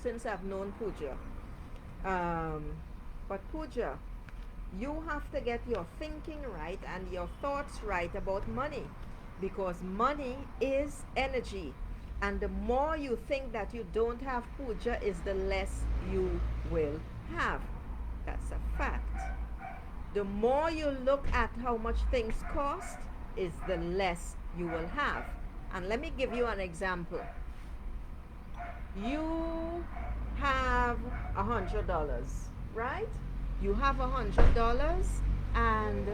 since I've known Pooja. Um, but Pooja, you have to get your thinking right and your thoughts right about money, because money is energy, and the more you think that you don't have, Pooja, is the less you will have. That's a fact. The more you look at how much things cost, is the less you will have. And let me give you an example. You have $100, right? You have $100, and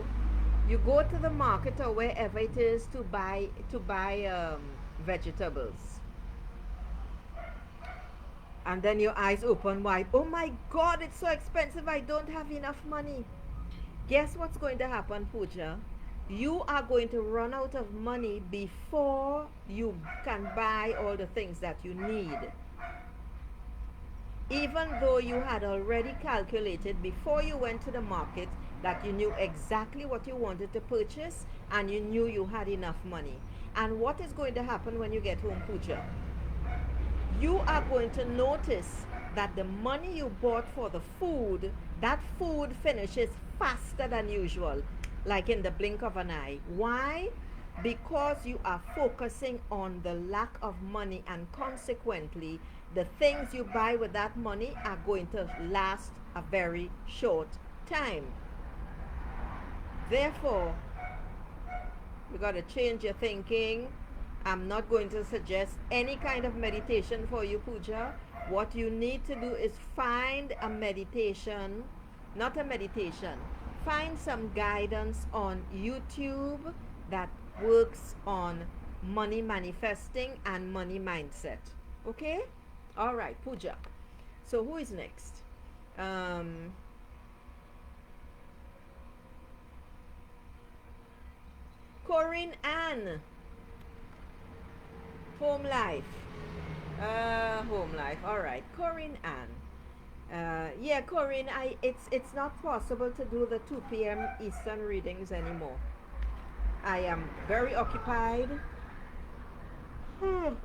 you go to the market or wherever it is to buy vegetables, and then your eyes open wide. Oh my God, it's so expensive. I don't have enough money. Guess what's going to happen, Pooja? You are going to run out of money before you can buy all the things that you need, even though you had already calculated before you went to the market that you knew exactly what you wanted to purchase and you knew you had enough money. And what is going to happen when you get home, Pooja? You are going to notice that the money you bought for the food, that food finishes faster than usual, like in the blink of an eye. Why? Because you are focusing on the lack of money, and consequently, the things you buy with that money are going to last a very short time. Therefore, you got to change your thinking. I'm not going to suggest any kind of meditation for you, Pooja. What you need to do is find a meditation, not a meditation. Find some guidance on YouTube that works on money manifesting and money mindset. Okay? All right, Pooja. So who is next? Um, Corinne Ann. Home life. Home life. All right, Corinne Ann. Yeah, Corinne. It's not possible to do the 2 p.m. Eastern readings anymore. I am very occupied.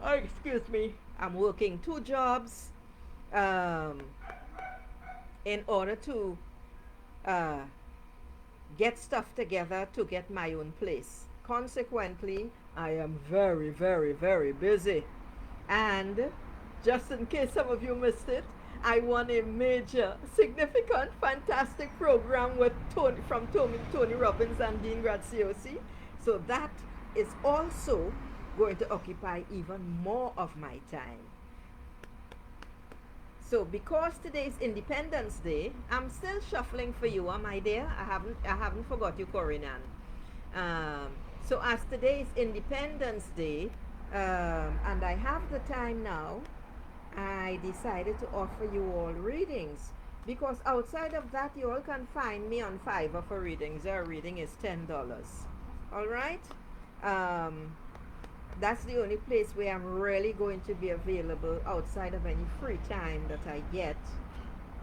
Excuse me. I'm working 2 jobs um, in order to uh, get stuff together to get my own place. Consequently, I am very, very, very busy. And just in case some of you missed it, I won a major, significant, fantastic program with Tony Robbins and Dean Graziosi. So that is also going to occupy even more of my time. So because today is Independence Day, I'm still shuffling for you, my dear. I haven't forgot you, Corinne Ann. So as today is Independence Day, and I have the time now, I decided to offer you all readings, because outside of that, you all can find me on Fiverr for readings. Our reading is $10. All right. That's the only place where I'm really going to be available outside of any free time that I get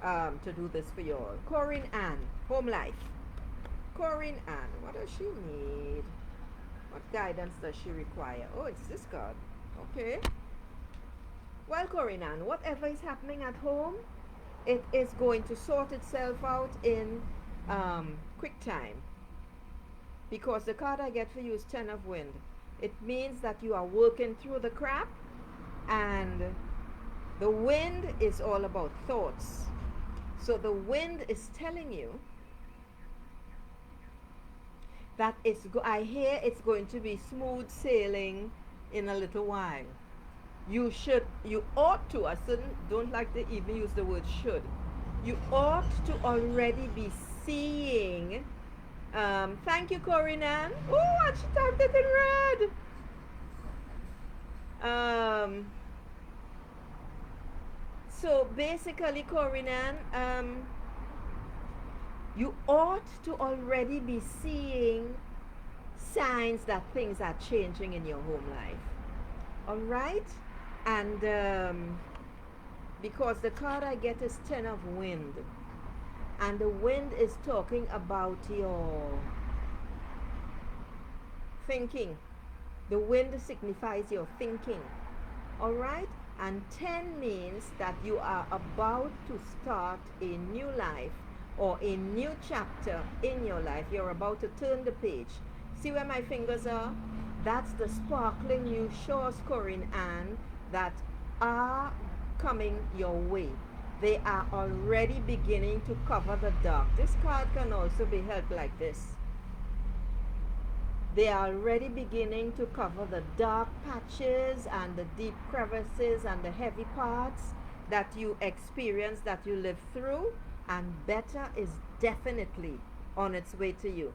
to do this for you all. Corinne Ann, home life. Corinne Ann, what does she need? What guidance does she require? Oh, it's this card. Okay. Well, Corinne Ann, whatever is happening at home, it is going to sort itself out in quick time. Because the card I get for you is Ten of Wind. It means that you are working through the crap, and the wind is all about thoughts. So the wind is telling you that I hear it's going to be smooth sailing in a little while. You ought to, I don't like to even use the word should. You ought to already be seeing. Thank you, Corinne Ann. Oh, and she typed it in red. So basically, Corinne Ann, you ought to already be seeing signs that things are changing in your home life. All right? And because the card I get is Ten of Wind. And the wind is talking about your thinking. The wind signifies your thinking. All right? And 10 means that you are about to start a new life or a new chapter in your life. You're about to turn the page. See where my fingers are? That's the sparkling new shores, Corinne Ann, that are coming your way. They are already beginning to cover the dark. This card can also be held like this. They are already beginning to cover the dark patches and the deep crevices and the heavy parts that you experience, that you live through, and better is definitely on its way to you.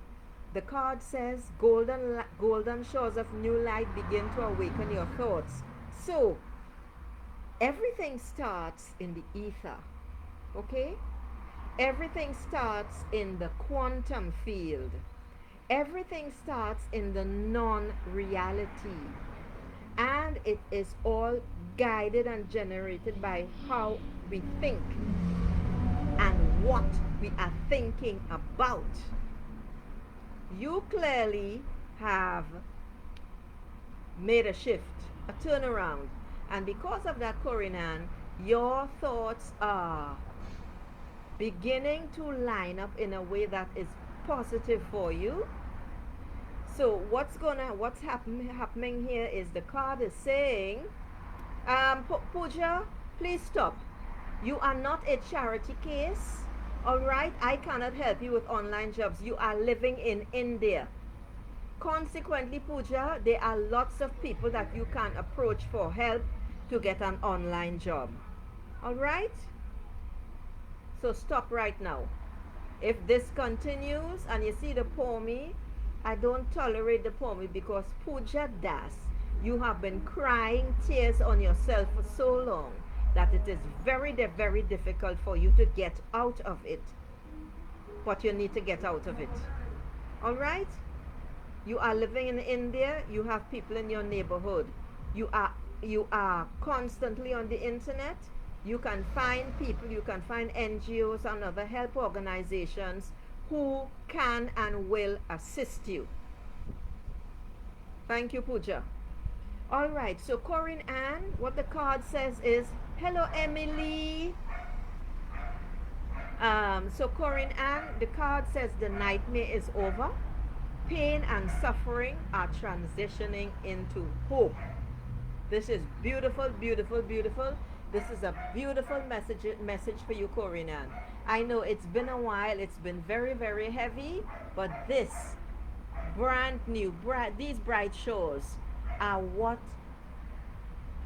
The card says golden shores of new light begin to awaken your thoughts. So everything starts in the ether, okay? Everything starts in the quantum field. Everything starts in the non-reality, and it is all guided and generated by how we think and what we are thinking about. You clearly have made a shift, a turnaround, and because of that, Corinne Ann, your thoughts are beginning to line up in a way that is positive for you. So what's happening here is the card is saying, Pooja, please stop. You are not a charity case. All right, I cannot help you with online jobs. You are living in India. Consequently, Pooja, there are lots of people that you can approach for help to get an online job. All right? So stop right now. If this continues and you see the Pomi, I don't tolerate the Pomi because Pooja Das, you have been crying tears on yourself for so long that it is very, very difficult for you to get out of it. But you need to get out of it. All right? You are living in India. You have people in your neighborhood. You are constantly on the internet. You can find people, you can find NGOs and other help organizations who can and will assist you. Thank you, Pooja. All right, so Corinne Ann, what the card says is, hello, Emily. So Corinne Ann, the card says the nightmare is over. Pain and suffering are transitioning into hope. This is beautiful, beautiful, beautiful. This is a beautiful message for you, Corinne Ann. I know it's been a while, it's been very, very heavy, but this brand new, these bright shores are what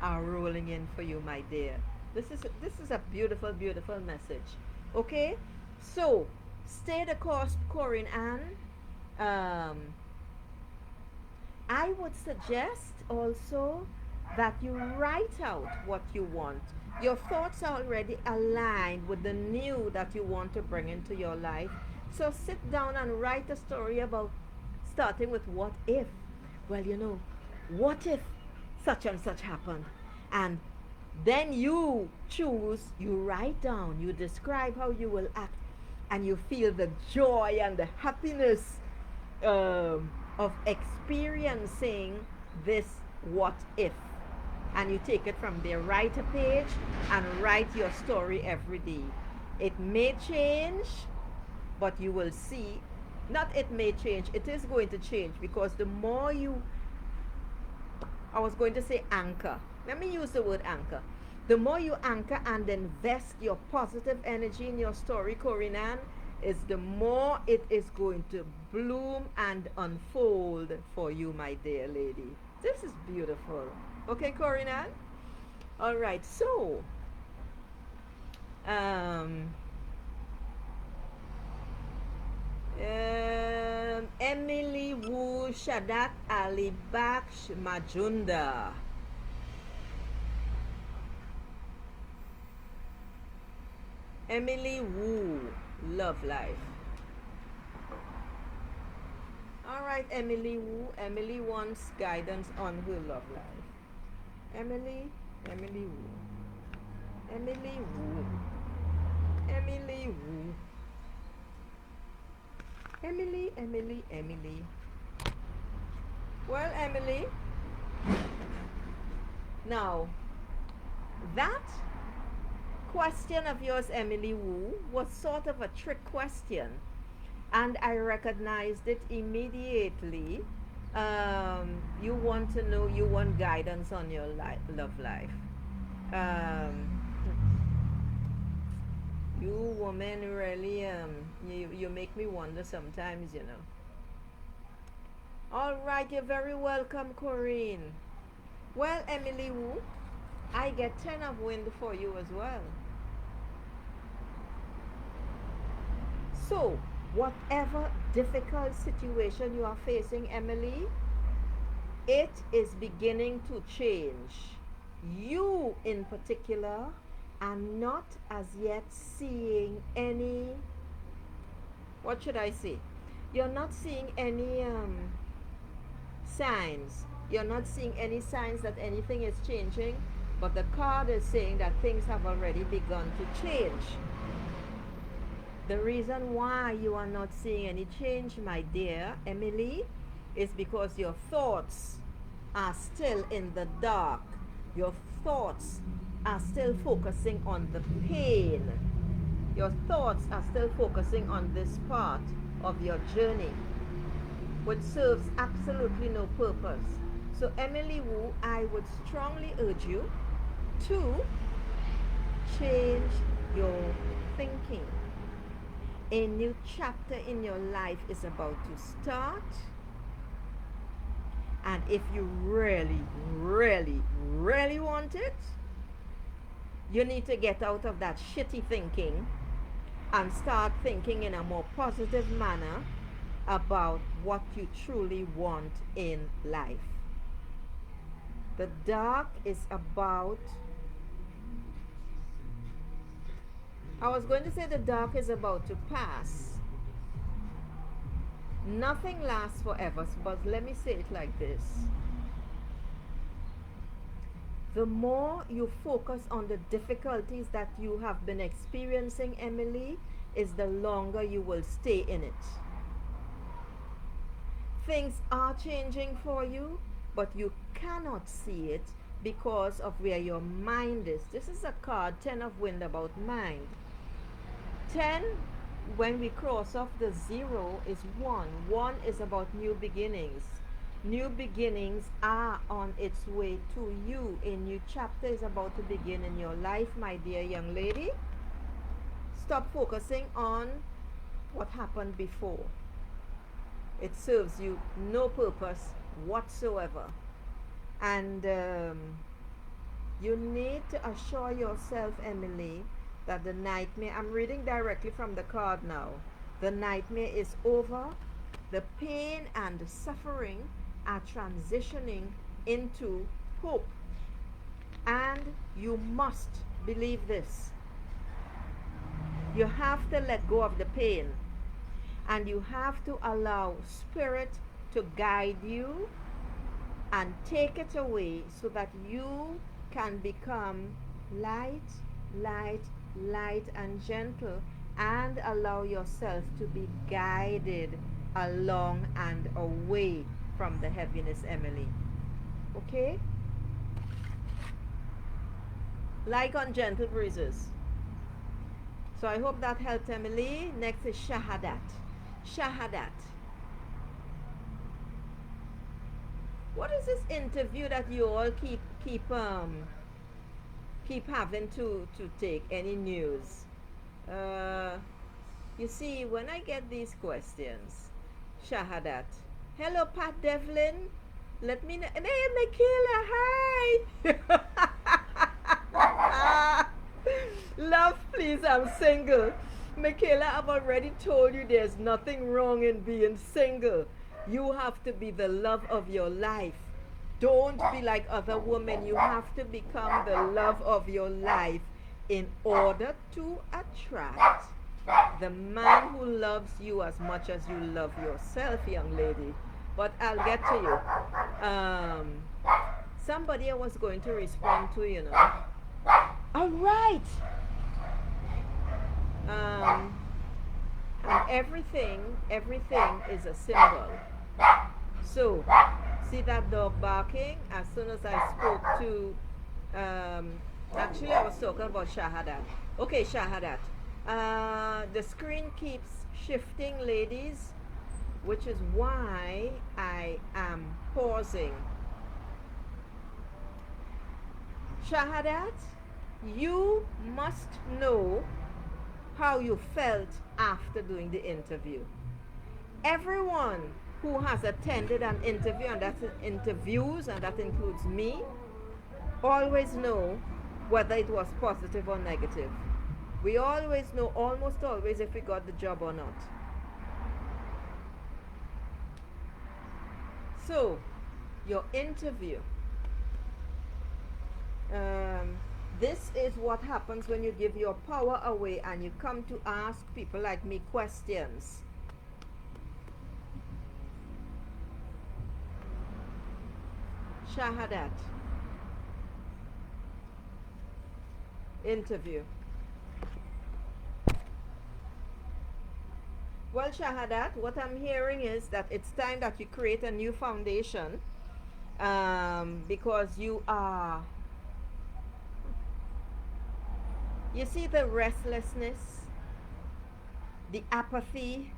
are rolling in for you, my dear. This is a beautiful, beautiful message. Okay? So, stay the course, Corinne Ann. I would suggest also that you write out what you want. Your thoughts are already aligned with the new that you want to bring into your life. So sit down and write a story about starting with what if. Well, you know, what if such and such happened? And then you choose, you write down, you describe how you will act, and you feel the joy and the happiness of experiencing this what if. And you take it from there. Write a page and write your story every day. It may change, but you will see. Not it may change, it is going to change, because the more you, I was going to say anchor. Let me use the word anchor. The more you anchor and invest your positive energy in your story, Corinne Ann, is the more it is going to bloom and unfold for you, my dear lady. This is beautiful. Okay, Corinne Ann? All right, so Emily Wu Shadak Ali Baksh Majunda. Emily Wu, love life. All right, Emily Wu. Emily wants guidance on her love life. Emily Wu. Emily Wu. Emily Wu. Emily. Well, Emily, now, That question of yours, Emily Wu, was sort of a trick question, and I recognized it immediately. You want to know, you want guidance on your love life. Um, you women really, you make me wonder sometimes, you know. All right, you're very welcome, Corinne. Well, Emily Wu, I get 10 of wind for you as well. So, whatever difficult situation you are facing, Emily, it is beginning to change. You, in particular, are not as yet seeing any, what should I say? You're not seeing any signs. You're not seeing any signs that anything is changing, but the card is saying that things have already begun to change. The reason why you are not seeing any change, my dear Emily, is because your thoughts are still in the dark. Your thoughts are still focusing on the pain. Your thoughts are still focusing on this part of your journey, which serves absolutely no purpose. So, Emily Wu, I would strongly urge you to change your thinking. A new chapter in your life is about to start. And if you really, really, really want it, you need to get out of that shitty thinking and start thinking in a more positive manner about what you truly want in life. The dark is about, I was going to say the dark is about to pass. Nothing lasts forever, but let me say it like this. The more you focus on the difficulties that you have been experiencing, Emily, is the longer you will stay in it. Things are changing for you, but you cannot see it because of where your mind is. This is a card, 10 of wind, about mind. 10, when we cross off the 0, is 1. 1 is about new beginnings. New beginnings are on its way to you. A new chapter is about to begin in your life, my dear young lady. Stop focusing on what happened before. It serves you no purpose whatsoever. And you need to assure yourself, Emily, that the nightmare, I'm reading directly from the card now, the nightmare is over. The pain and the suffering are transitioning into hope. And you must believe this. You have to let go of the pain. And you have to allow Spirit to guide you and take it away so that you can become light, light, light and gentle, and allow yourself to be guided along and away from the heaviness, Emily. Okay? Like on gentle breezes. So I hope that helped, Emily. Next is Shahadat. Shahadat. What is this interview that you all keep having to take? Any news? You see, when I get these questions, Shahadat. Hello, Pat Devlin. Let me know. Hey, Michaela, hi. Love, please, I'm single. Michaela, I've already told you there's nothing wrong in being single. You have to be the love of your life. Don't be like other women. You have to become the love of your life in order to attract the man who loves you as much as you love yourself, young lady. But I'll get to you. Somebody I was going to respond to, you know. All right. And everything is a symbol. So, see that dog barking? As soon as I spoke to Actually, I was talking about Shahadat. Okay, Shahadat. The screen keeps shifting, ladies, which is why I am pausing. Shahadat, you must know how you felt after doing the interview. Everyone who has attended an interview, and that's interviews, and that includes me, always know whether it was positive or negative. We always know, almost always, if we got the job or not. So, your interview. This is what happens when you give your power away and you come to ask people like me questions. Shahadat. Interview. Well, Shahadat, what I'm hearing is that it's time that you create a new foundation, because you are, you see the restlessness, the apathy,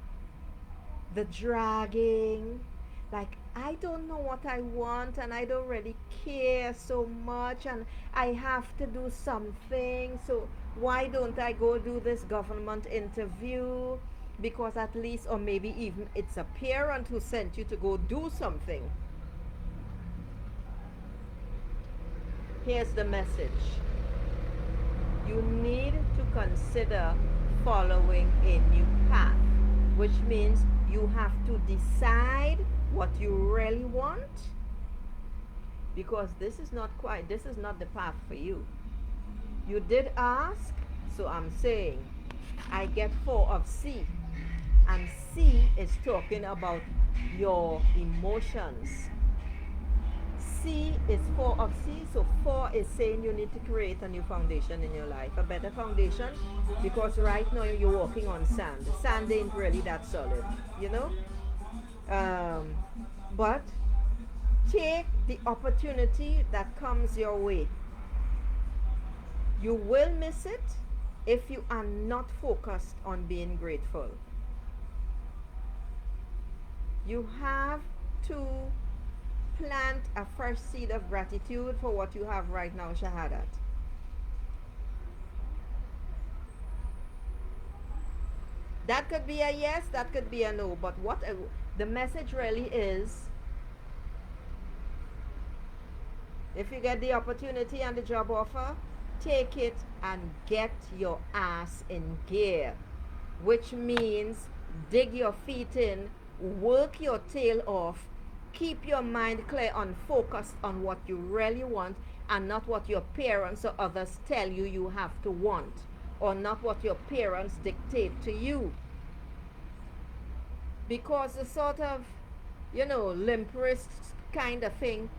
the dragging, like I don't know what I want and I don't really care so much and I have to do something, so why don't I go do this government interview? Because at least, or maybe even it's a parent who sent you to go do something. Here's the message. You need to consider following a new path, which means you have to decide what you really want, because this is not the path for you. You did ask, so I'm saying I get 4 of C, and C is talking about your emotions. C is 4 of C, so 4 is saying you need to create a new foundation in your life, a better foundation, because right now you're walking on sand. Sand ain't really that solid, you know. But take the opportunity that comes your way. You will miss it if you are not focused on being grateful. You have to plant a fresh seed of gratitude for what you have right now, Shahadat. That could be a yes, that could be a no, but the message really is, if you get the opportunity and the job offer, take it and get your ass in gear, which means dig your feet in, work your tail off, keep your mind clear and focused on what you really want and not what your parents or others tell you you have to want, or not what your parents dictate to you. Because the sort of, limp wrist kind of thing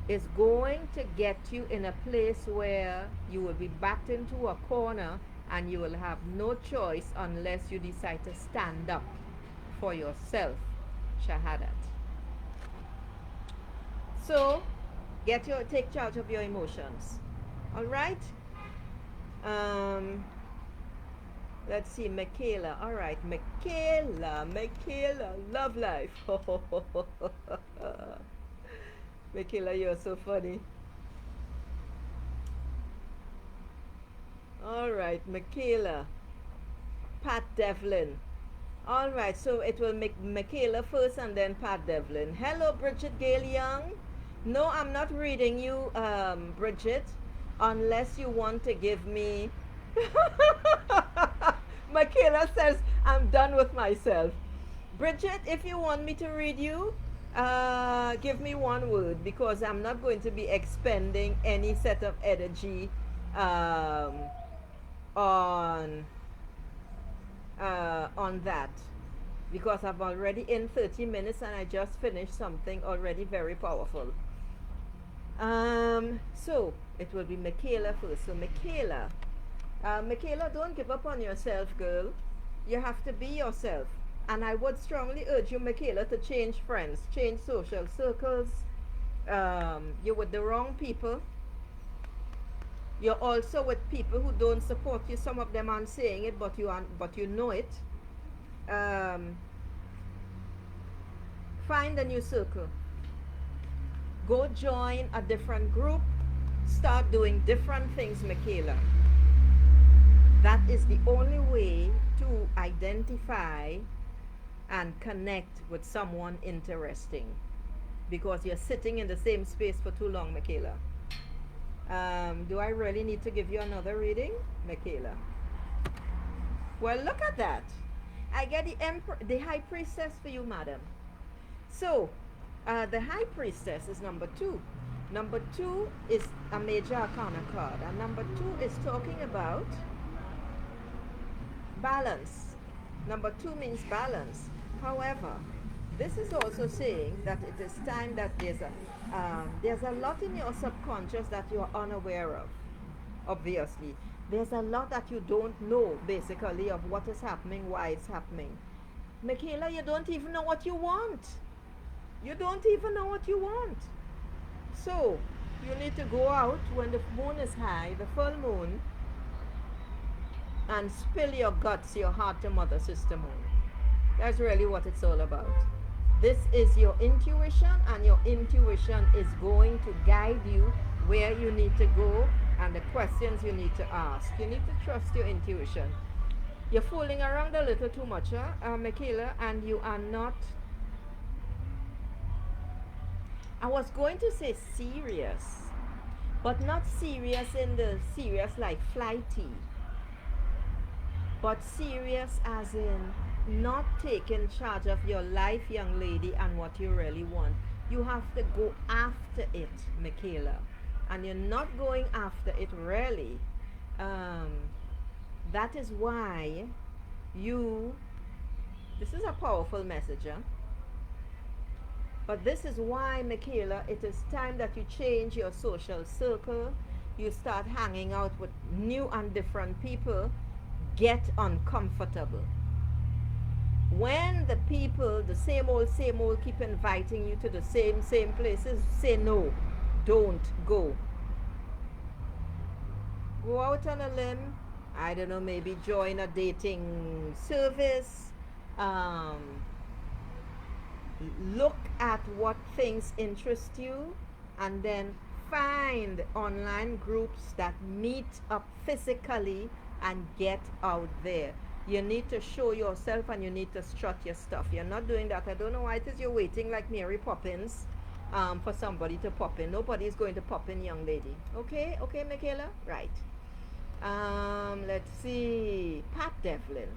is going to get you in a place where you will be backed into a corner and you will have no choice unless you decide to stand up for yourself, Shahadat. So, take charge of your emotions. All right? Let's see, Michaela. All right, Michaela, love life. Michaela, you're so funny. All right, Michaela. Pat Devlin. All right, so it will make Michaela first and then Pat Devlin. Hello, Bridget Gale Young. No, I'm not reading you, Bridget, unless you want to give me... Michaela says, I'm done with myself. Bridget, if you want me to read you, give me one word, because I'm not going to be expending any set of energy on that, because I'm already in 30 minutes and I just finished something already very powerful. So it will be Michaela first. So Michaela, don't give up on yourself, girl. You have to be yourself. And I would strongly urge you, Michaela, to change friends, change social circles. You're with the wrong people. You're also with people who don't support you. Some of them aren't saying it, but you know it. Um, find a new circle. Go join a different group. Start doing different things, Michaela. That is the only way to identify and connect with someone interesting, because you're sitting in the same space for too long, Michaela. Do I really need to give you another reading, Michaela? Well, look at that. I get the High Priestess for you, madam. So, the High Priestess is number 2. Number 2 is a major arcana card, and number 2 is talking about balance. Number 2 means balance. However, this is also saying that it is time that there's a lot in your subconscious that you're unaware of. Obviously, there's a lot that you don't know, basically, of what is happening, why it's happening. Michaela, you don't even know what you want. You don't even know what you want. So, you need to go out when the moon is high, the full moon, and spill your guts, your heart to Mother Sister Moon. That's really what it's all about. This is your intuition, and your intuition is going to guide you where you need to go and the questions you need to ask. You need to trust your intuition. You're fooling around a little too much, Michaela, and you are not. I was going to say serious, but not serious in the serious like flighty, but serious as in not taking charge of your life, young lady, and what you really want. You have to go after it, Michaela, and you're not going after it really. That is why this is a powerful message, huh? But this is why, Michaela, it is time that you change your social circle. You start hanging out with new and different people. Get uncomfortable. When the people, the same old, keep inviting you to the same places, say no. Don't go. Go out on a limb. I don't know, maybe join a dating service. Look at what things interest you, and then find online groups that meet up physically and get out there. You need to show yourself, and you need to strut your stuff. You're not doing that. I don't know why it is you're waiting like Mary Poppins for somebody to pop in. Nobody is going to pop in, young lady. Okay, Michaela? Right. Let's see. Pat Devlin.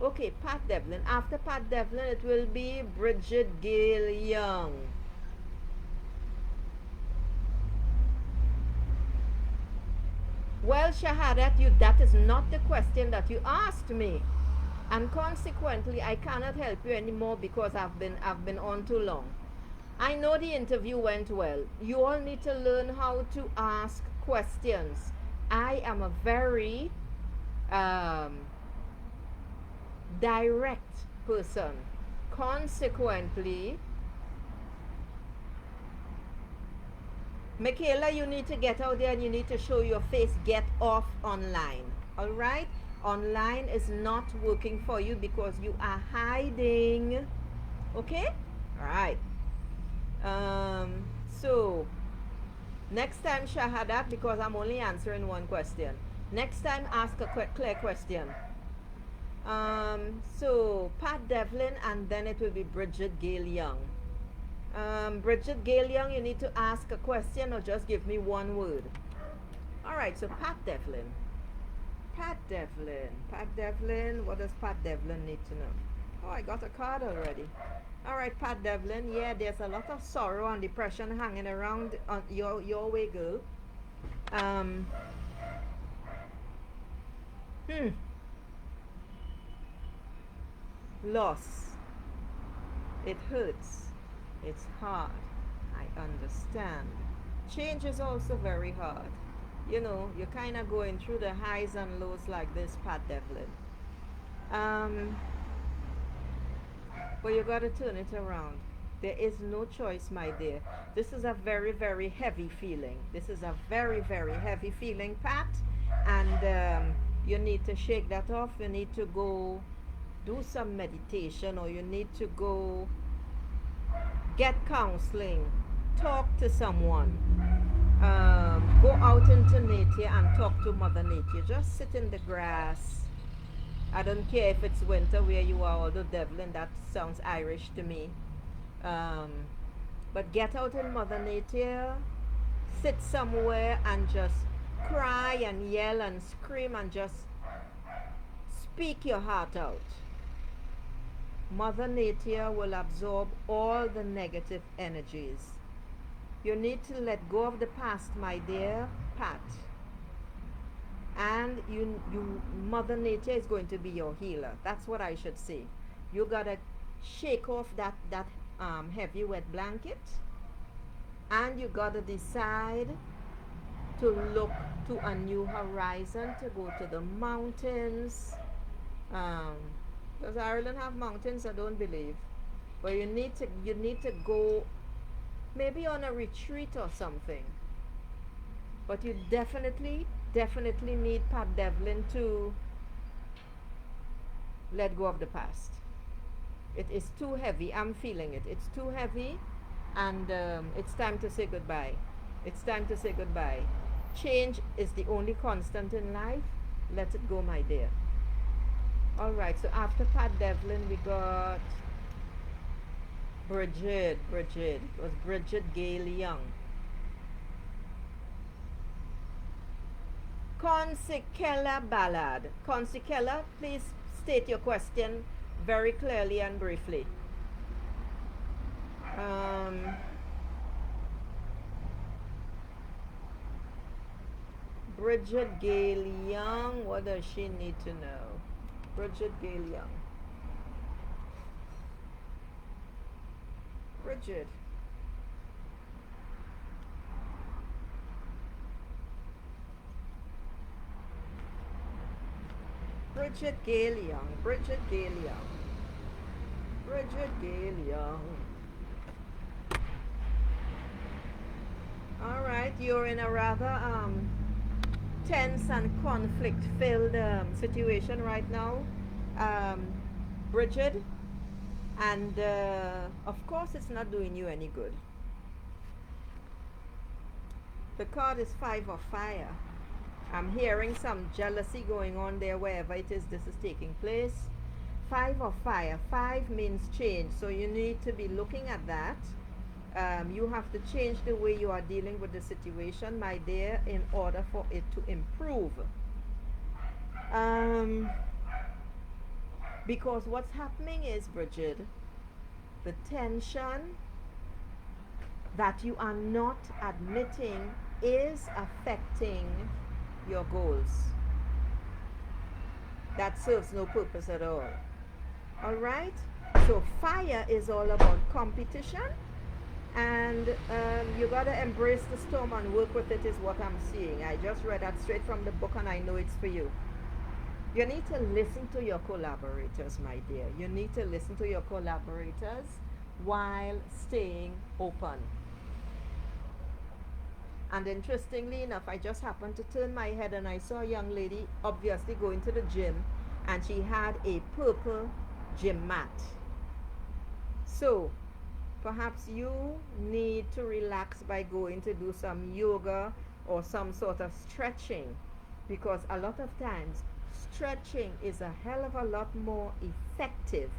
Okay, Pat Devlin. After Pat Devlin, it will be Bridget Gale Young. Well, Shahadat, that is not the question that you asked me. And consequently, I cannot help you anymore because I've been on too long. I know the interview went well. You all need to learn how to ask questions. I am a very direct person. Consequently, Michaela, you need to get out there and you need to show your face. Get off online. All right? Online is not working for you because you are hiding. Okay? All right. So next time, Shahadat, because I'm only answering one question. Next time, ask a clear question. So Pat Devlin, and then it will be Bridget Gale Young. Bridget Gale Young, you need to ask a question or just give me one word. Alright, so Pat Devlin. Pat Devlin, what does Pat Devlin need to know? Oh, I got a card already. Alright, Pat Devlin, yeah, there's a lot of sorrow and depression hanging around on your way, girl. Loss. It hurts. It's hard. I understand. Change is also very hard. You know, you're kind of going through the highs and lows like this, Pat Devlin. But you got to turn it around. There is no choice, my dear. This is a very, very heavy feeling. This is a very, very heavy feeling, Pat. And you need to shake that off. You need to go do some meditation, or you need to go get counseling, talk to someone, go out into nature and talk to Mother Nature. Just sit in the grass. I don't care if it's winter where you are, although Devlin, that sounds Irish to me. Um, but get out in Mother Nature, sit somewhere and just cry and yell and scream and just speak your heart out. Mother Nature will absorb all the negative energies. You need to let go of the past, my dear Pat. And Mother Nature is going to be your healer. That's what I should say. You gotta shake off that heavy wet blanket, and you gotta decide to look to a new horizon, to go to the mountains. Does Ireland have mountains? I don't believe. But you need to go maybe on a retreat or something. But you definitely need Pat Devlin to let go of the past. It is too heavy. I'm feeling it. It's too heavy, and it's time to say goodbye. It's time to say goodbye. Change is the only constant in life. Let it go, my dear. All right, so after Pat Devlin, we got Bridget. It was Bridget Gale Young. Consikella Ballad. Consikella, please state your question very clearly and briefly. Bridget Gale Young, what does she need to know? Bridget Gale Young. Bridget. Bridget Gale Young. Bridget Gale Young. Bridget Gale Young. All right, you're in a rather tense and conflict-filled situation right now, Bridget, and of course it's not doing you any good. The card is Five of Fire. I'm hearing some jealousy going on there wherever it is this is taking place. Five of Fire. Five means change, so you need to be looking at that. You have to change the way you are dealing with the situation, my dear, in order for it to improve. Because what's happening is, Bridget, the tension that you are not admitting is affecting your goals. That serves no purpose at all. All right? So fire is all about competition. And you got to embrace the storm and work with it, is what I'm seeing. I just read that straight from the book, and I know it's for you. You need to listen to your collaborators, my dear. You need to listen to your collaborators while staying open. And interestingly enough, I just happened to turn my head and I saw a young lady obviously going to the gym, and she had a purple gym mat. So perhaps you need to relax by going to do some yoga or some sort of stretching, because a lot of times stretching is a hell of a lot more effective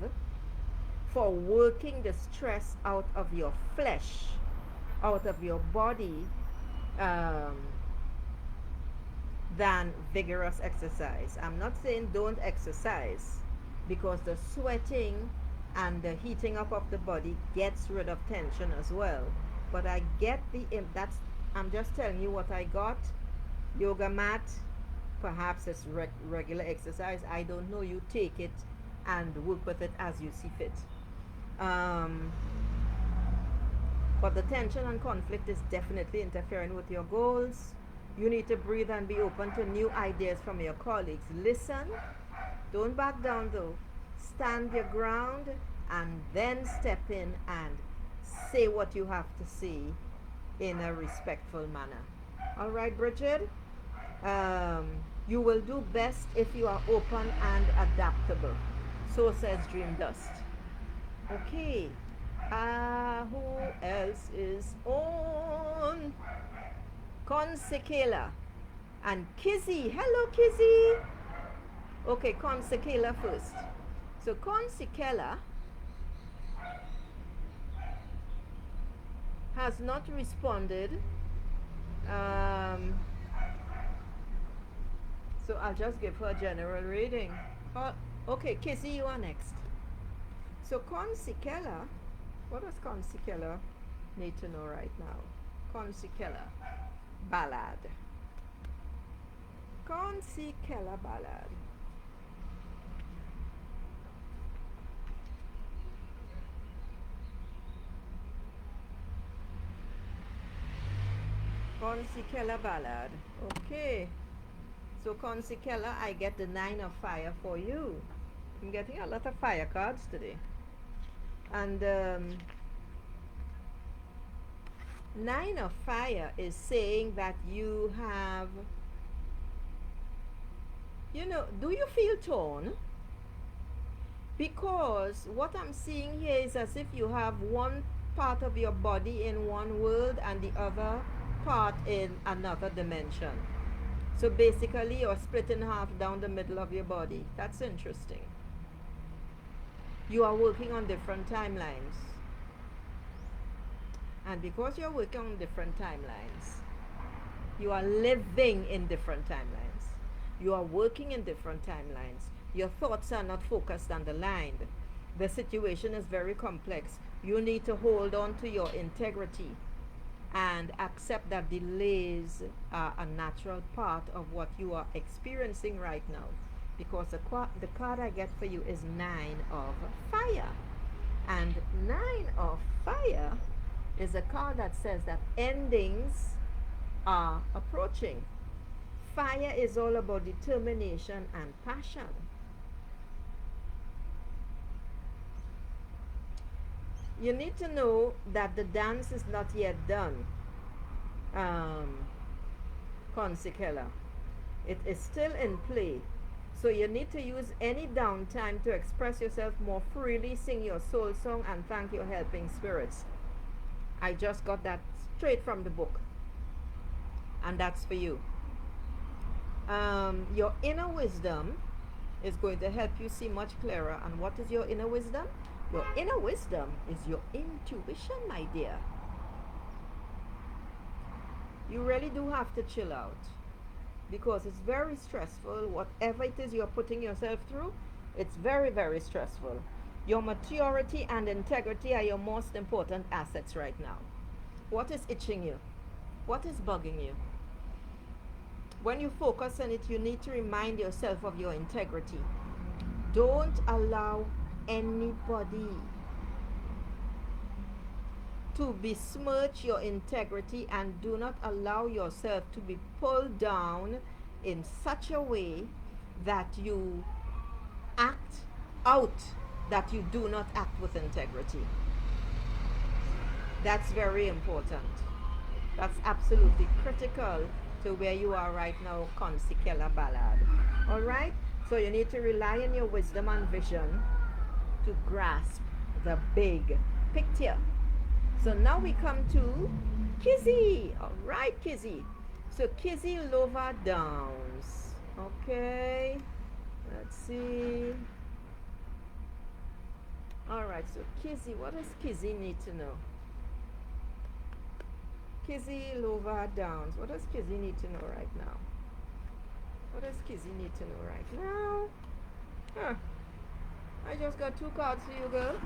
for working the stress out of your flesh, out of your body, than vigorous exercise. I'm not saying don't exercise, because the sweating and the heating up of the body gets rid of tension as well. But I get I'm just telling you what I got. Yoga mat, perhaps it's regular exercise. I don't know. You take it and work with it as you see fit. But the tension and conflict is definitely interfering with your goals. You need to breathe and be open to new ideas from your colleagues. Listen. Don't back down though. Stand your ground and then step in and say what you have to say in a respectful manner. All right, Bridget? You will do best if you are open and adaptable. So says Dream Dust. Okay. Who else is on? Consequela and Kizzy. Hello, Kizzy. Okay, Consequela first. So Consequela has not responded. So I'll just give her a general reading. Okay, Kizzy, you are next. So Consequela, what does Consequela need to know right now? Consequela ballad. Consequela ballad. Consequela ballad. Okay. So Consequela, I get the 9 of fire for you. I'm getting a lot of fire cards today. And 9 of fire is saying that you have, do you feel torn? Because what I'm seeing here is as if you have one part of your body in one world and the other part in another dimension. So basically you're split in half down the middle of your body. That's interesting. You are working on different timelines. And because you're working on different timelines, you are living in different timelines. You are working in different timelines. Your thoughts are not focused and aligned. The situation is very complex. You need to hold on to your integrity and accept that delays are a natural part of what you are experiencing right now. Because the card I get for you is 9 of fire. And 9 of fire is a card that says that endings are approaching. Fire is all about determination and passion. You need to know that the dance is not yet done, Consequela. It is still in play. So you need to use any downtime to express yourself more freely, sing your soul song, and thank your helping spirits. I just got that straight from the book. And that's for you. Your inner wisdom is going to help you see much clearer. And what is your inner wisdom? Your inner wisdom is your intuition, my dear. You really do have to chill out because it's very stressful. Whatever it is you're putting yourself through, it's very, very stressful. Your maturity and integrity are your most important assets right now. What is itching you? What is bugging you? When you focus on it, you need to remind yourself of your integrity. Don't allow anybody to besmirch your integrity, and do not allow yourself to be pulled down in such a way that you act out, that you do not act with integrity. That's very important. That's absolutely critical to where you are right now, Consequela Ballad. Alright? So you need to rely on your wisdom and vision to grasp the big picture. So now we come to Kizzy. Alright, Kizzy. So Kizzy Lover Downs. Okay. Let's see. Alright, so Kizzy, what does Kizzy need to know? Kizzy Lover Downs. What does Kizzy need to know right now? What does Kizzy need to know right now? Huh. I just got 2 cards for you, girl.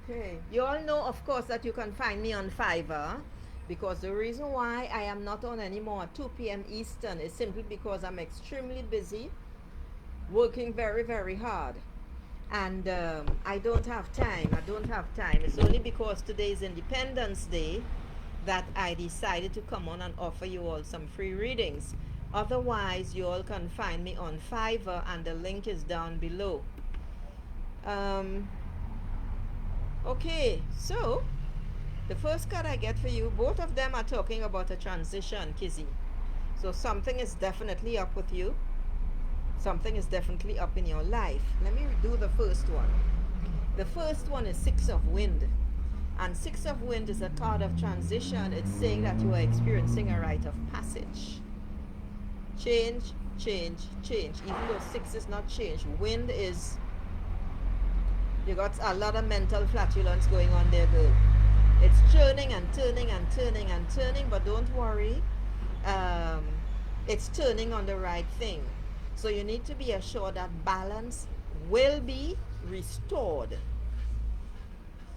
Okay. You all know, of course, that you can find me on Fiverr, because the reason why I am not on anymore at 2 p.m. Eastern is simply because I'm extremely busy, working very, very hard. And I don't have time. It's only because today is Independence Day that I decided to come on and offer you all some free readings. Otherwise, you all can find me on Fiverr, and the link is down below. Okay, so the first card I get for you, both of them are talking about a transition, Kizzy. So something is definitely up with you. Something is definitely up in your life. Let me do the first one. The first one is Six of Wind. And Six of Wind is a card of transition. It's saying that you are experiencing a rite of passage. Change, change, change. Even though six is not change, wind is. You got a lot of mental flatulence going on there, girl. It's turning and turning and turning and turning, but don't worry. Um, it's turning on the right thing. So you need to be assured that balance will be restored.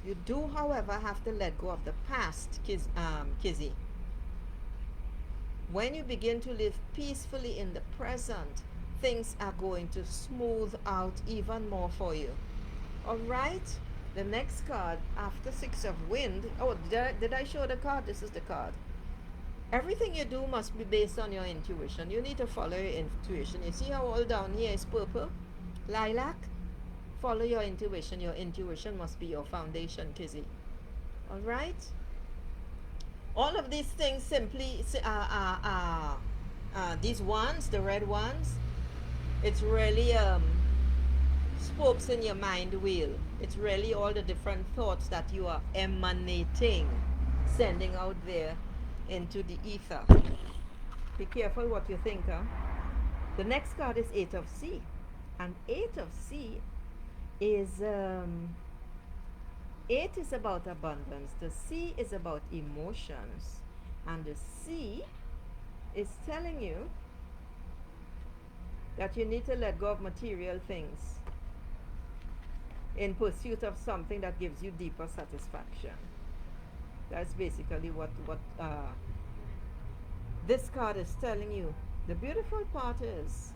You do, however, have to let go of the past, Kizzy. When you begin to live peacefully in the present, things are going to smooth out even more for you. All right? The next card after Six of Wind. Oh, did I show the card? This is the card. Everything you do must be based on your intuition. You need to follow your intuition. You see how all down here is purple? Lilac? Follow your intuition. Your intuition must be your foundation, Kizzy. All right? All of these things simply these ones, the red ones, it's really spokes in your mind wheel. It's really all the different thoughts that you are emanating, sending out there into the ether. Be careful what you think, huh? The next card is Eight of Sea. And Eight of Sea is 8 is about abundance. The C is about emotions. And the C is telling you that you need to let go of material things in pursuit of something that gives you deeper satisfaction. That's basically what this card is telling you. The beautiful part is,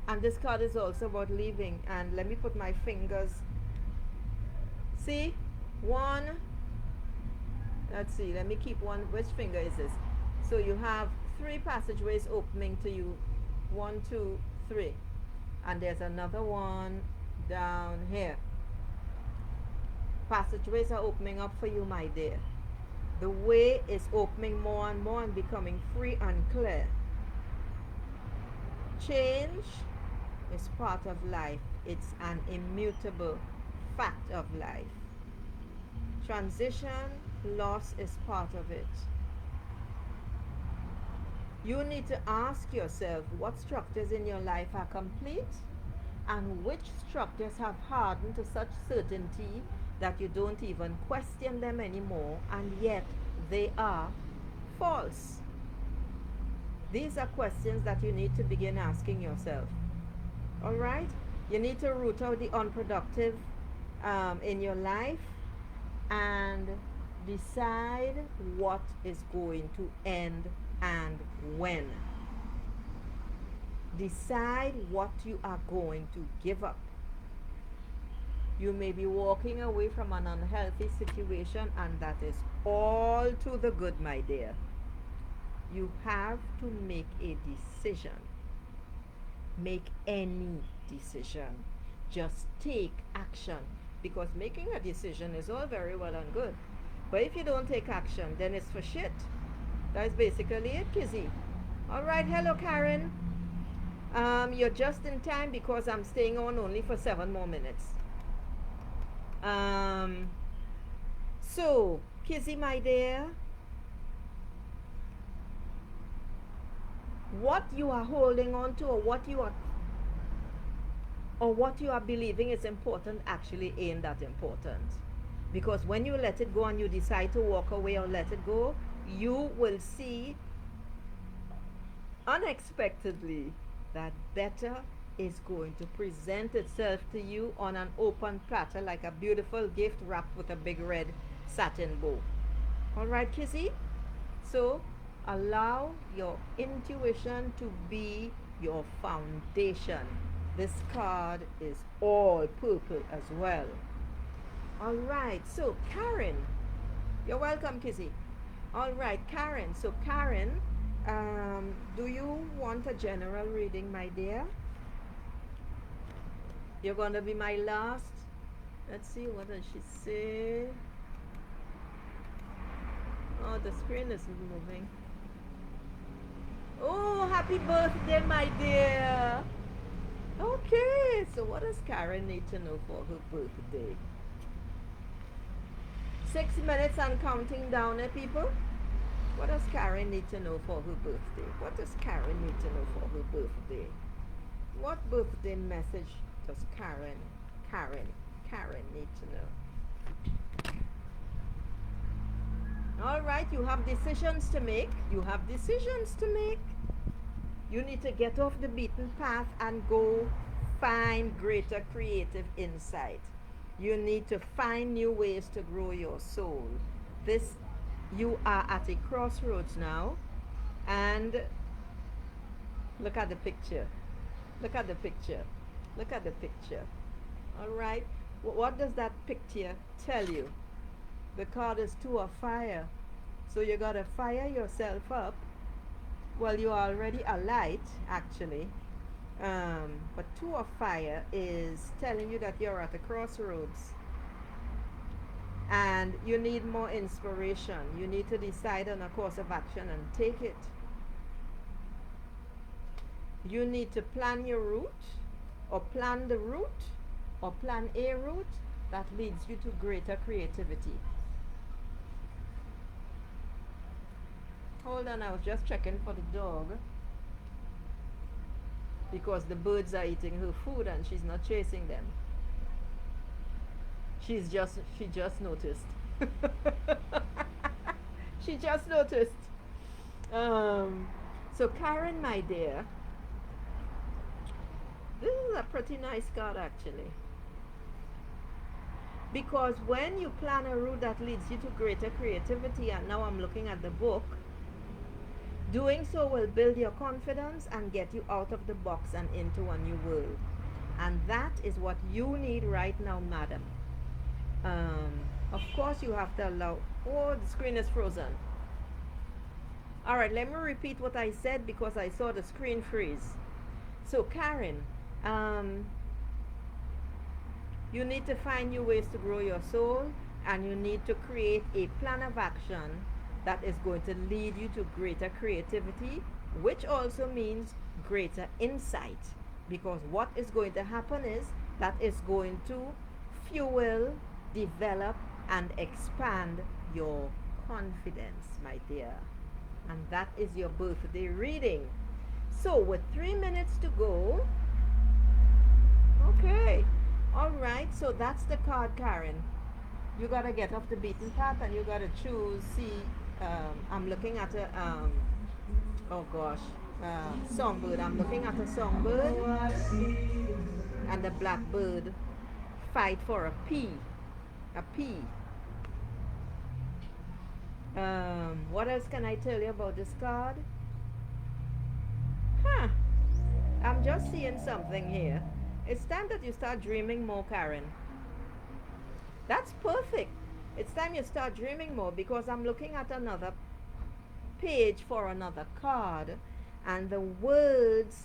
and this card is also about leaving. And let me put my fingers. See? One. Let's see. Let me keep one. Which finger is this? So you have 3 passageways opening to you. 1, 2, 3. And there's another one down here. Passageways are opening up for you, my dear. The way is opening more and more and becoming free and clear. Change is part of life. It's an immutable fact of life. Transition, loss is part of it. You need to ask yourself what structures in your life are complete and which structures have hardened to such certainty that you don't even question them anymore, and yet they are false. These are questions that you need to begin asking yourself. All right? You need to root out the unproductive in your life and decide what is going to end and when. Decide what you are going to give up. You may be walking away from an unhealthy situation, and that is all to the good, my dear. You have to make a decision. Make any decision. Just take action. Because making a decision is all very well and good. But if you don't take action, then it's for shit. That's basically it, Kizzy. Alright, hello Karen. You're just in time because I'm staying on only for 7 more minutes. So, Kizzy, my dear, what you are holding on to, or what you are believing is important actually ain't that important. Because when you let it go and you decide to walk away or let it go, you will see unexpectedly that better is going to present itself to you on an open platter like a beautiful gift wrapped with a big red satin bow. Alright, Kizzy? So allow your intuition to be your foundation. This card is all purple as well. Alright, so Karen, you're welcome, Kizzy. Alright, Karen. So Karen, do you want a general reading, my dear? You're going to be my last Let's see, what does she say? Oh, the screen is moving. Oh, happy birthday, my dear. Okay, so what does Karen need to know for her birthday? 6 minutes and counting down, people. What does Karen need to know for her birthday? What does Karen need to know for her birthday? What birthday message does Karen need to know? All right, you have decisions to make. You have decisions to make. You need to get off the beaten path and go find greater creative insight. You need to find new ways to grow your soul. You are at a crossroads now, and look at the picture. Look at the picture. Look at the picture. All right. What does that picture tell you? The card is Two of Fire. So you got to fire yourself up. Well, you are already a light, actually. But Two of Fire is telling you that you're at a crossroads. And you need more inspiration. You need to decide on a course of action and take it. You need to plan your route, or plan the route, or plan a route that leads you to greater creativity. Hold on, I was just checking for the dog, because the birds are eating her food and she's not chasing them. She just noticed. She just noticed. So Karen, my dear, this is a pretty nice card, actually. Because when you plan a route that leads you to greater creativity, and now I'm looking at the book, doing so will build your confidence and get you out of the box and into a new world. And that is what you need right now, madam. Of course you have to allow... Oh, the screen is frozen. Alright, let me repeat what I said because I saw the screen freeze. So Karen, you need to find new ways to grow your soul, and you need to create a plan of action that is going to lead you to greater creativity, which also means greater insight. Because what is going to happen is that it's going to fuel, develop, and expand your confidence, my dear. And that is your birthday reading. So with 3 minutes to go, okay, all right, so that's the card, Karen. You gotta get off the beaten path and you gotta choose. See, I'm looking at a oh gosh, songbird. I'm looking at a songbird, and the blackbird fight for a pea. A pea. What else can I tell you about this card? I'm just seeing something here. It's time that you start dreaming more, Karen. That's perfect. It's time you start dreaming more, because I'm looking at another page for another card, and the words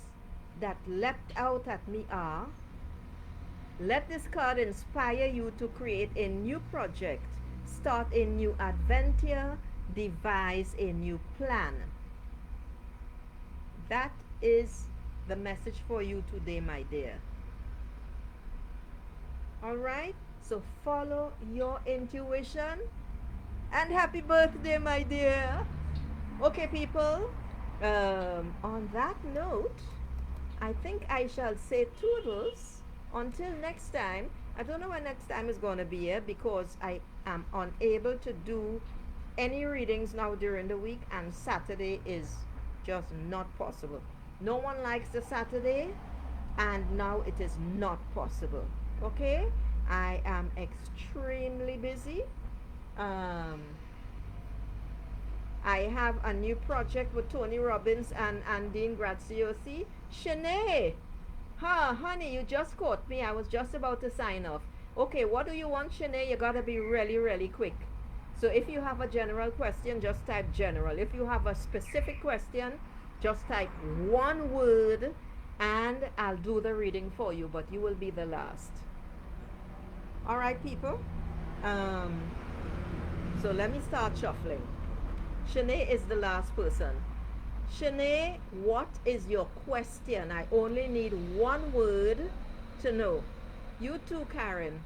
that leapt out at me are: let this card inspire you to create a new project, start a new adventure, devise a new plan. That is the message for you today, my dear. All right, so follow your intuition, and happy birthday, my dear. Okay, people, on that note, I think I shall say toodles until next time. I don't know when next time is going to be here, because I am unable to do any readings now during the week, and Saturday is just not possible. No one likes the Saturday, and now it is not possible. Okay, I am extremely busy. I have a new project with Tony Robbins and Dean Graziosi. Shanae, honey, you just caught me. I was just about to sign off. Okay, what do you want, Shanae? You gotta be really, really quick. So if you have a general question, just type general. If you have a specific question, just type one word and I'll do the reading for you, but you will be the last. All right, people. Um, so let me start shuffling. Shanae is the last person. Shanae, what is your question? I only need one word to know. You too, Karen.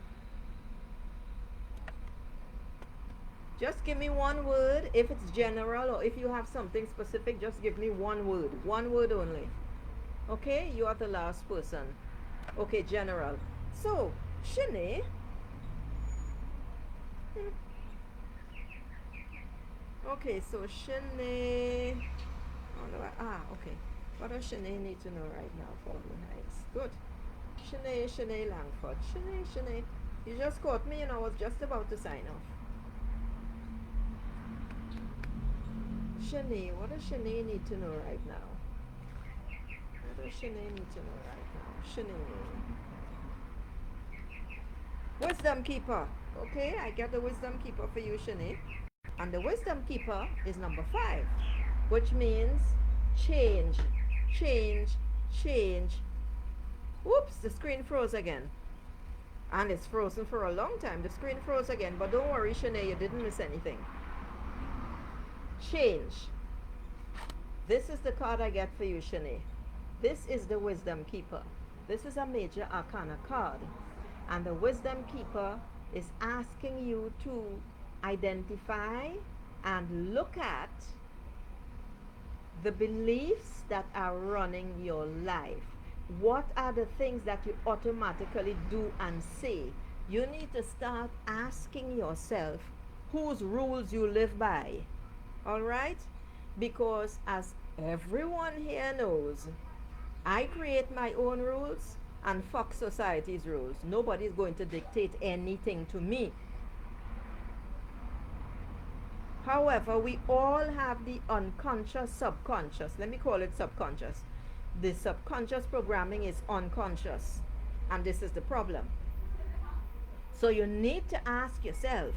Just give me one word. If it's general or if you have something specific, just give me one word. One word only. Okay, you are the last person. Okay, general. So, Shanae. Okay, so Shanae. Okay. What does Shanae need to know right now for Blue Heights? Good. Shanae Langford. Shanae. You just caught me and I was just about to sign off. Shanae, what does Shanae need to know right now? What does Shanae need to know right now? Shanae. Wisdom Keeper. Okay, I get the Wisdom Keeper for you, Shanae. And the Wisdom Keeper is number 5, which means change, change, change. Whoops, the screen froze again. And it's frozen for a long time. The screen froze again. But don't worry, Shanae, you didn't miss anything. Change. This is the card I get for you, Shanae. This is the Wisdom Keeper. This is a major arcana card. And the Wisdom Keeper is asking you to identify and look at the beliefs that are running your life. What are the things that you automatically do and say? You need to start asking yourself whose rules you live by. All right? Because as everyone here knows, I create my own rules and fuck society's rules. Nobody's going to dictate anything to me. However, we all have the unconscious, subconscious. Let me call it subconscious. The subconscious programming is unconscious. And this is the problem. So you need to ask yourself,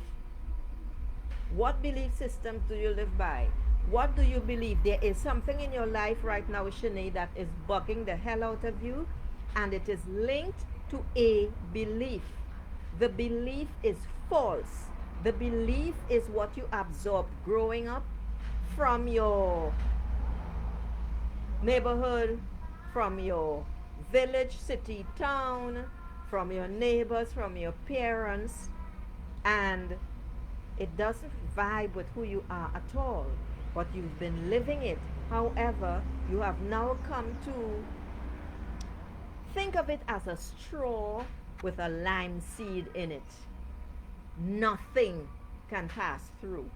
what belief systems do you live by? What do you believe? There is something in your life right now, Shanae, that is bugging the hell out of you. And it is linked to a belief. The belief is false. The belief is what you absorbed growing up from your neighborhood, from your village, city, town, from your neighbors, from your parents, and it doesn't vibe with who you are at all, but you've been living it. However, you have now come to think of it as a straw with a lime seed in it. Nothing can pass through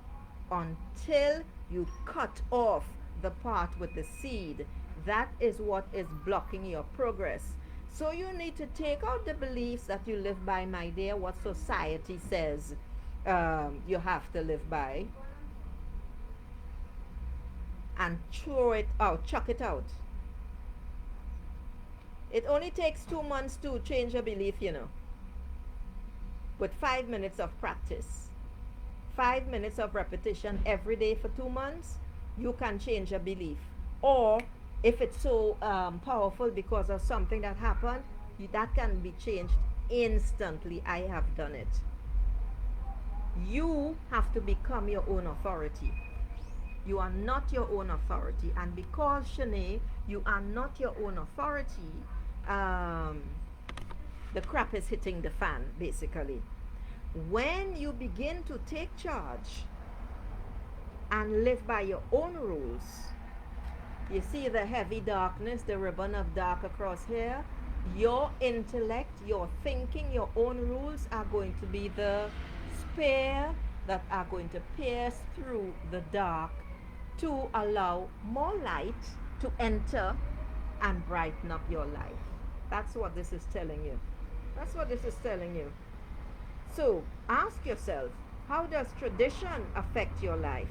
until you cut off the part with the seed. That is what is blocking your progress. So you need to take out the beliefs that you live by, my dear, what society says you have to live by, and throw it out, chuck it out. It only takes 2 months to change a belief, you know, with 5 minutes of practice. 5 minutes of repetition every day for 2 months, you can change a belief. Or if it's so powerful because of something that happened, that can be changed instantly. I have done it. You have to become your own authority. You are not your own authority. And because, Shanae, you are not your own authority, the crap is hitting the fan, basically. When you begin to take charge and live by your own rules, you see the heavy darkness, the ribbon of dark across here? Your intellect, your thinking, your own rules are going to be the spear that are going to pierce through the dark to allow more light to enter and brighten up your life. That's what this is telling you. That's what this is telling you. So ask yourself, how does tradition affect your life?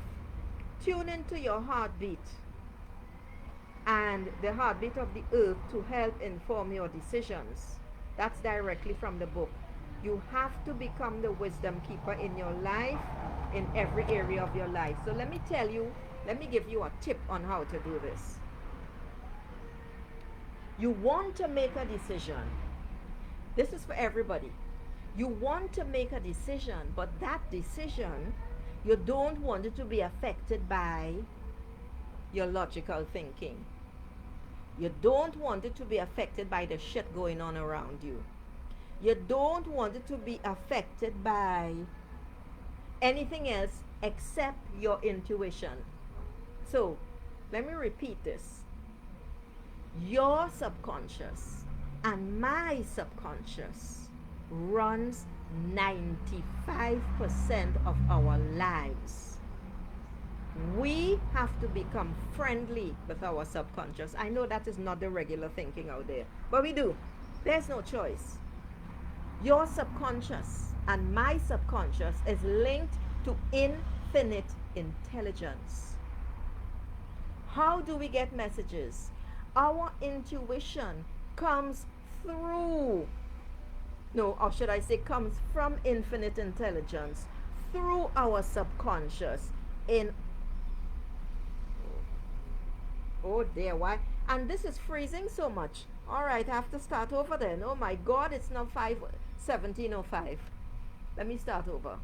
Tune into your heartbeat and the heartbeat of the earth to help inform your decisions. That's directly from the book. You have to become the wisdom keeper in your life, in every area of your life. So let me give you a tip on how to do this. You want to make a decision. This is for everybody. You want to make a decision, but that decision, you don't want it to be affected by your logical thinking. You don't want it to be affected by the shit going on around you. You don't want it to be affected by anything else except your intuition. So, let me repeat this. Your subconscious and my subconscious runs 95% of our lives. We have to become friendly with our subconscious. I know that is not the regular thinking out there, but we do. There's no choice. Your subconscious and my subconscious is linked to infinite intelligence. How do we get messages? Our intuition comes through, no, or should I say comes from infinite intelligence through our subconscious in, oh dear, why? And this is freezing so much. All right, I have to start over then. Oh my God, it's now 17:05. Let me start over.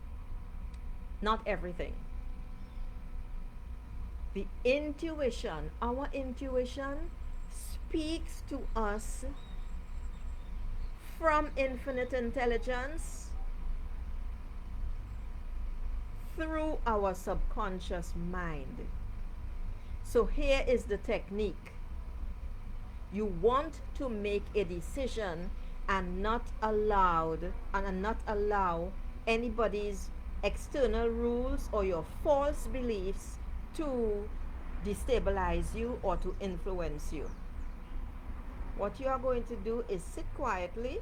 Not everything. The intuition, our intuition speaks to us from infinite intelligence through our subconscious mind. So here is the technique. You want to make a decision and not allow anybody's external rules or your false beliefs to destabilize you or to influence you. What you are going to do is sit quietly.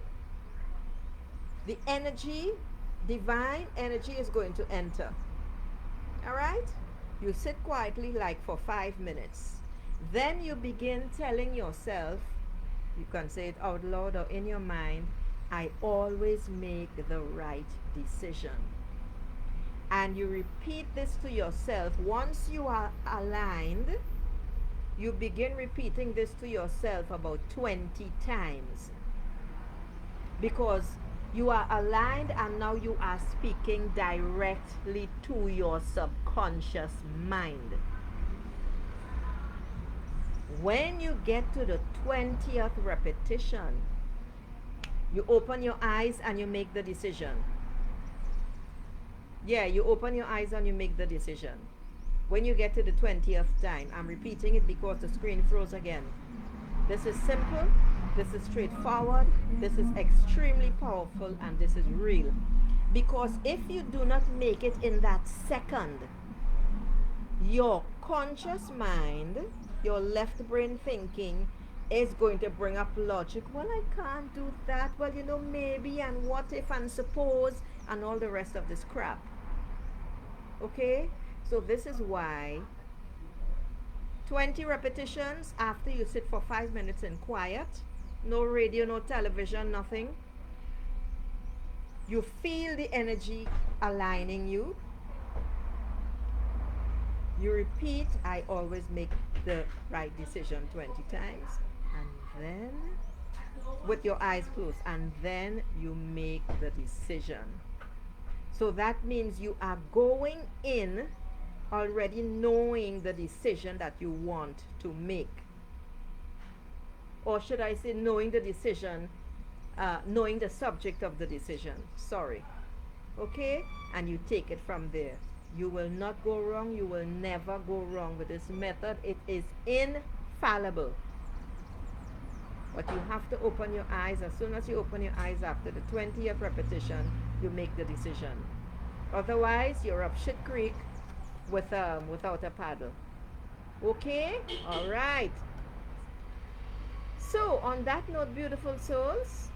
The energy, divine energy, is going to enter. All right? You sit quietly like for 5 minutes. Then you begin telling yourself, you can say it out loud or in your mind, I always make the right decision. And you repeat this to yourself. Once you are aligned, you begin repeating this to yourself about 20 times. Because you are aligned and now you are speaking directly to your subconscious mind. When you get to the 20th repetition, you open your eyes and you make the decision. Yeah, you open your eyes and you make the decision. When you get to the 20th time, I'm repeating it because the screen froze again. This is simple, this is straightforward, this is extremely powerful, and this is real. Because if you do not make it in that second, your conscious mind, your left brain thinking, is going to bring up logic. Well, I can't do that. Well, you know, maybe, and what if, and suppose, and all the rest of this crap. Okay? So this is why 20 repetitions after you sit for 5 minutes in quiet, no radio, no television, nothing. You feel the energy aligning you. You repeat, I always make the right decision 20 times. And then, with your eyes closed, and then you make the decision. So that means you are going in already knowing the decision that you want to make. Or should I say knowing the decision, knowing the subject of the decision. Sorry. Okay? And you take it from there. You will not go wrong. You will never go wrong with this method. It is infallible. But you have to open your eyes. As soon as you open your eyes after the 20th repetition, you make the decision. Otherwise, you're up shit creek without a paddle. Okay? All right. So, on that note, beautiful souls,